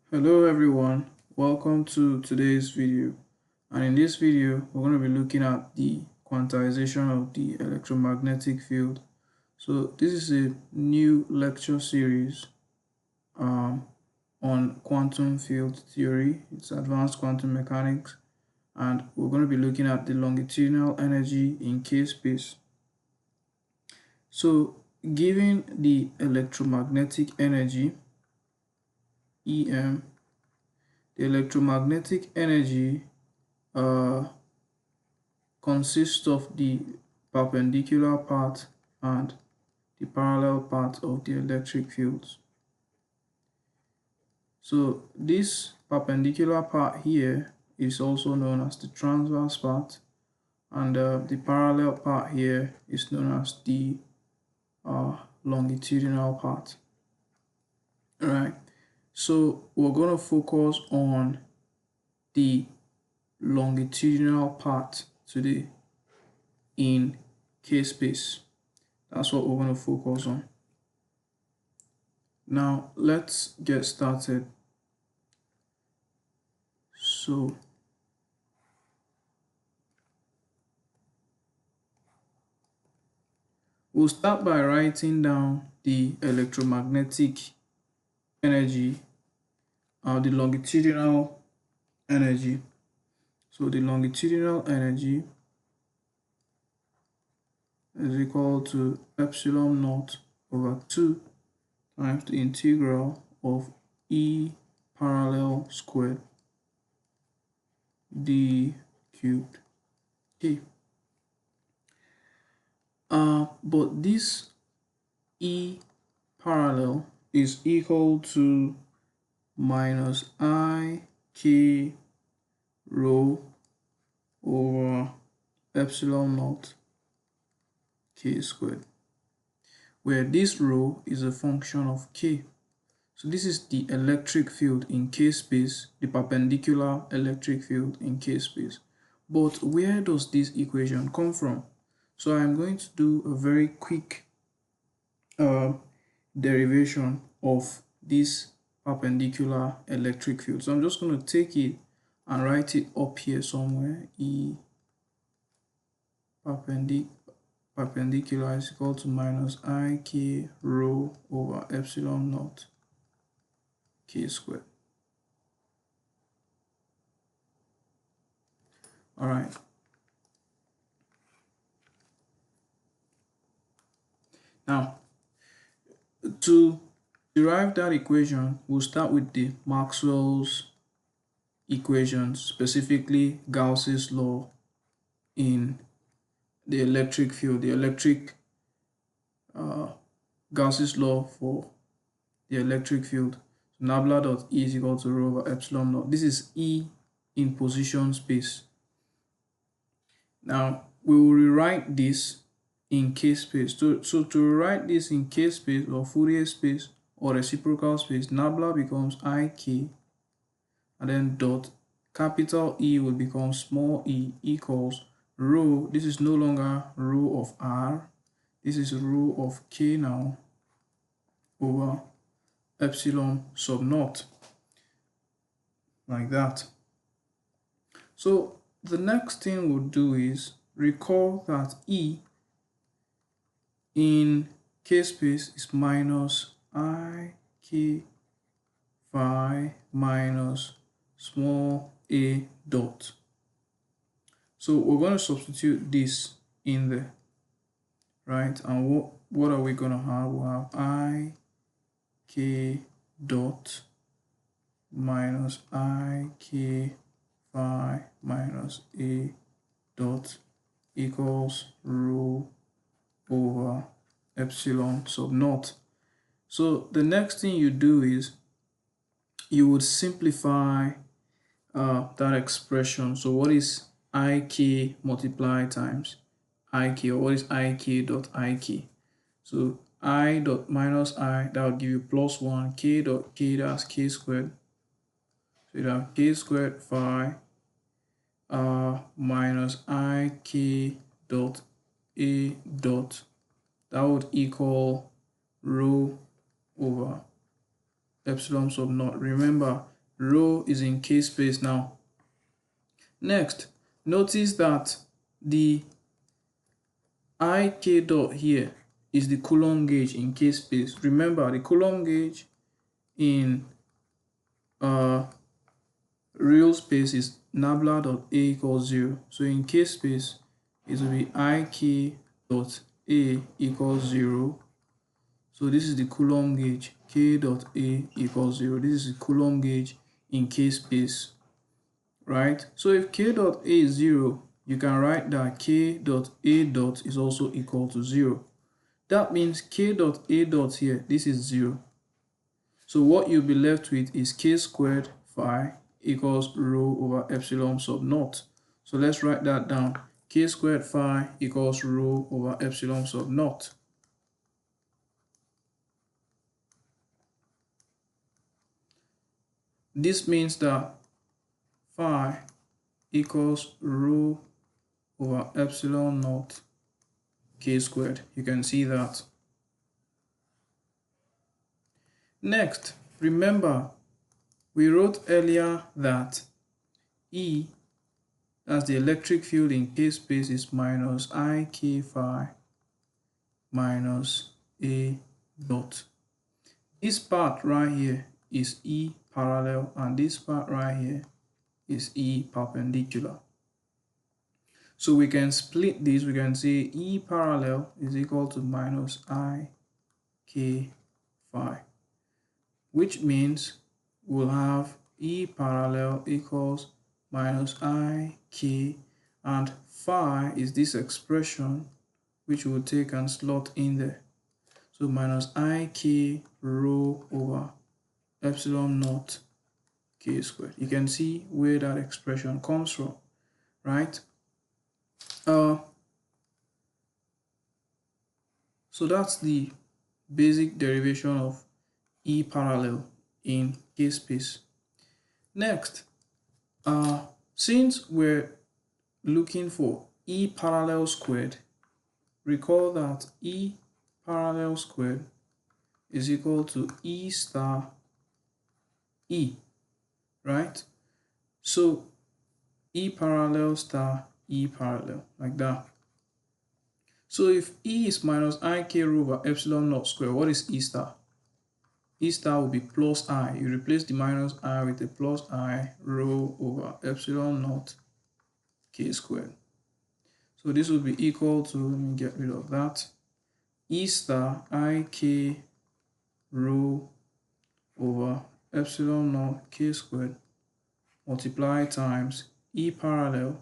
Hello everyone, welcome to today's video, and in this video we're going to be looking at the quantization of the electromagnetic field. So this is a new lecture series on quantum field theory. It's advanced quantum mechanics, and we're going to be looking at the longitudinal energy in k-space. So given the electromagnetic energy EM, the electromagnetic energy consists of the perpendicular part and the parallel part of the electric fields. So this perpendicular part here is also known as the transverse part, and the parallel part here is known as the longitudinal part. All right, so we're going to focus on the longitudinal part today in k-space. That's what we're going to focus on. Now let's get started. So we'll start by writing down the electromagnetic energy, the longitudinal energy. So the longitudinal energy is equal to epsilon naught over 2 times the integral of E parallel squared d cubed k. But this E parallel is equal to minus I k rho over epsilon naught k squared, where this rho is a function of k. So this is the electric field in k-space, the perpendicular electric field in k-space. But where does this equation come from? So I'm going to do a very quick derivation of this perpendicular electric field. So I'm just going to take it and write it up here somewhere. E perpendicular is equal to minus I k rho over epsilon naught k squared. All right. Now, to derive that equation, we'll start with the Maxwell's equations, specifically Gauss's law in the electric field, Gauss's law for the electric field. So nabla dot E is equal to rho over epsilon naught. This is E in position space. Now we will rewrite this in k-space. So to rewrite this in k-space or Fourier space or reciprocal space, nabla becomes ik, and then dot capital E will become small e equals rho. This is no longer rho of r, this is rho of k now over epsilon sub naught, like that. So the next thing we'll do is recall that E in k-space is minus I k phi minus small a dot. So we're going to substitute this in there, right? And what are we going to have? We'll have I k dot minus I k phi minus a dot equals rho over epsilon sub naught. So the next thing you do is you would simplify that expression. So what is ik multiplied times ik, or what is ik dot ik? So I dot minus I, that will give you plus 1, k dot k, that's k squared. So you have k squared phi minus ik dot a dot, that would equal rho over epsilon sub naught. Remember, rho is in k space now. Next, notice that the ik dot here is the Coulomb gauge in k space. Remember, the Coulomb gauge in real space is nabla dot a equals 0. So in k space, it will be ik dot a equals 0. So this is the Coulomb gauge, k dot a equals 0. This is the Coulomb gauge in k space, right? So if k dot a is 0, you can write that k dot a dot is also equal to 0. That means k dot a dot here, this is 0. So what you'll be left with is k squared phi equals rho over epsilon sub naught. So let's write that down. K squared phi equals rho over epsilon sub naught. This means that phi equals rho over epsilon naught k squared. You can see that. Next, remember, we wrote earlier that E, as the electric field in k space, is minus ik phi minus a dot. This part right here is E parallel, and this part right here is E perpendicular. So we can split this. We can say E parallel is equal to minus ik phi, which means we'll have E parallel equals minus ik, and phi is this expression which we'll take and slot in there. So minus ik rho over epsilon naught k squared. You can see where that expression comes from, right? So that's the basic derivation of E parallel in k space. Next, since we're looking for E parallel squared, recall that E parallel squared is equal to E star E, right? So E parallel star E parallel, like that. So if E is minus ik rho over epsilon naught square, what is E star? E star will be plus I. You replace the minus I with a plus I rho over epsilon naught k squared. So this will be equal to, let me get rid of that, E star ik rho over epsilon naught k squared multiply times E parallel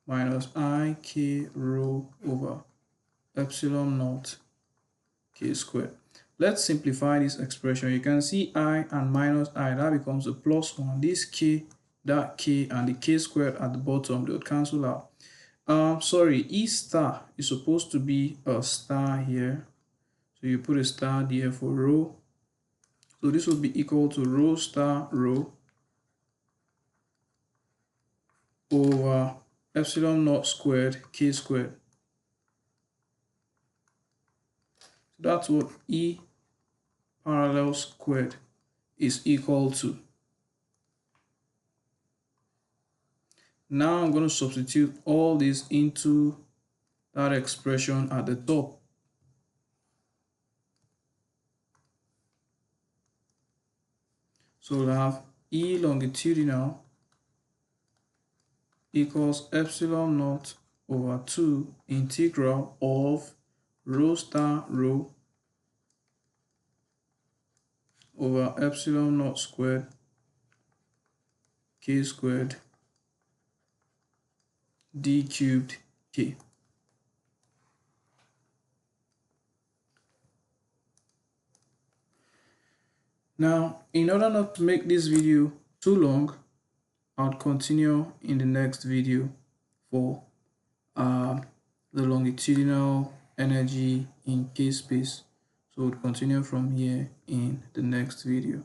minus ik rho over epsilon naught k squared. Let's simplify this expression. You can see I and minus I, that becomes a plus 1. This k, that k, and the k squared at the bottom, they'll cancel out. Sorry, E star is supposed to be a star here. So you put a star there for rho. So this will be equal to rho star rho over epsilon naught squared k squared. So that's what E parallel squared is equal to. Now I'm going to substitute all this into that expression at the top. So we'll have E longitudinal equals epsilon naught over 2 integral of rho star rho over epsilon naught squared k squared d cubed k. Now, in order not to make this video too long, I'll continue in the next video for the longitudinal energy in k space. So we'll continue from here in the next video.